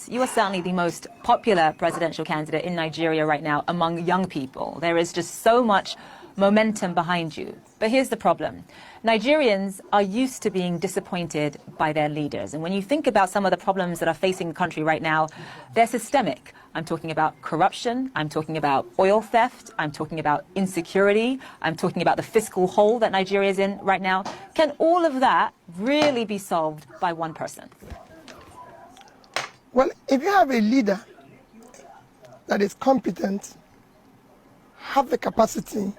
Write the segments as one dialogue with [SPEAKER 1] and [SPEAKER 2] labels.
[SPEAKER 1] you are certainly the most popular presidential candidate in Nigeria right now among young people. There is just so much momentum behind you. But here's the problem. Nigerians are used to being disappointed by their leaders. And when you think about some of the problems that are facing the country right now, they're systemic. I'm talking about corruption. I'm talking about oil theft. I'm talking about insecurity. I'm talking about the fiscal hole that Nigeria is in right now. Can all of that really be solved by one person?
[SPEAKER 2] Well, if you have a leader that is competent, have the capacity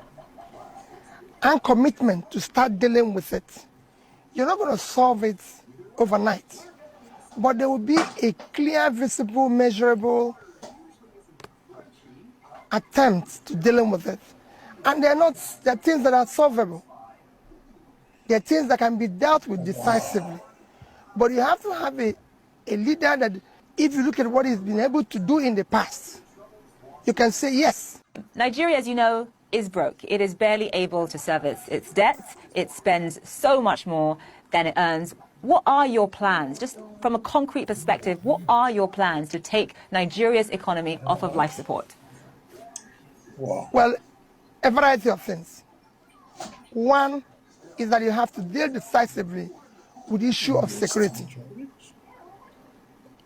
[SPEAKER 2] and commitment to start dealing with it, you're not going to solve it overnight. But there will be a clear, visible, measurable attempt to dealing with it. And they're things that are solvable. They're things that can be dealt with decisively. But you have to have a leader that, if you look at what he's been able to do in the past, you can say yes.
[SPEAKER 1] Nigeria, as you know, is broke. It is barely able to service its debts. It spends so much more than it earns. What are your plans? Just from a concrete perspective, what are your plans to take Nigeria's economy off of life support?
[SPEAKER 2] Well, a variety of things. One is that you have to deal decisively with the issue of security.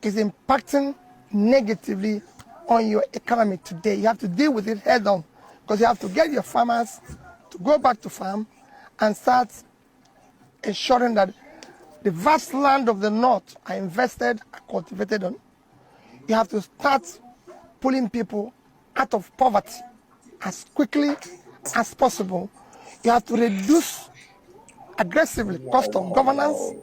[SPEAKER 2] It's impacting negatively on your economy today. You have to deal with it head on, because you have to get your farmers to go back to farm and start ensuring that the vast land of the north are invested, are cultivated on. You have to start pulling people out of poverty as quickly as possible. You have to reduce aggressively cost of governance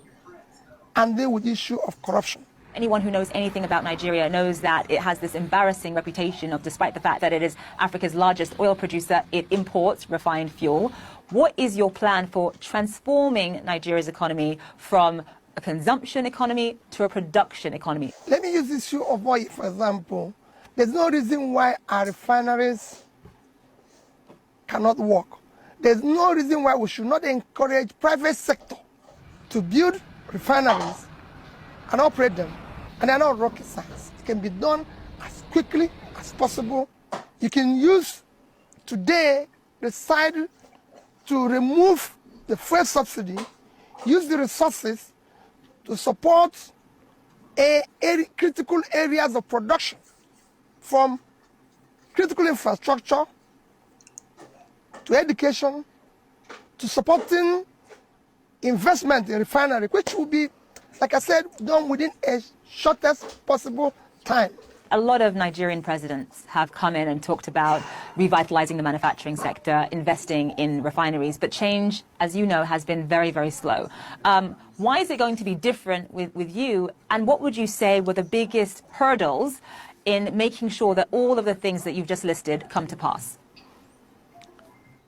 [SPEAKER 2] and deal with the issue of corruption.
[SPEAKER 1] Anyone who knows anything about Nigeria knows that it has this embarrassing reputation of, despite the fact that it is Africa's largest oil producer, it imports refined fuel. What is your plan for transforming Nigeria's economy from a consumption economy to a production economy?
[SPEAKER 2] Let me use the issue of oil, for example. There's no reason why our refineries cannot work. There's no reason why we should not encourage private sector to build refineries and operate them. And they're not rocket science. It can be done as quickly as possible. You can use today decide to remove the fuel subsidy, use the resources to support critical areas of production, from critical infrastructure to education to supporting investment in refinery, which will be, like I said, done within a shortest possible time.
[SPEAKER 1] A lot of Nigerian presidents have come in and talked about revitalizing the manufacturing sector, investing in refineries, but change, as you know, has been very, very slow. Why is it going to be different with you, and what would you say were the biggest hurdles in making sure that all of the things that you've just listed come to pass?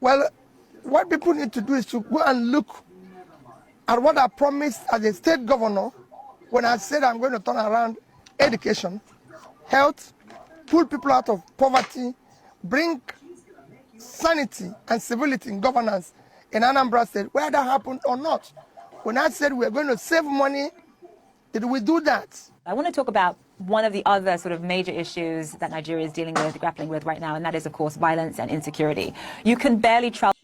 [SPEAKER 2] Well, what people need to do is to go and look at what I promised as a state governor when I said I'm going to turn around education, health, pull people out of poverty, bring sanity and civility in governance in Anambra State, whether that happened or not. When I said we're going to save money, did we do that?
[SPEAKER 1] I want to talk about one of the other sort of major issues that Nigeria is dealing with, grappling with right now, and that is, of course, violence and insecurity. You can barely travel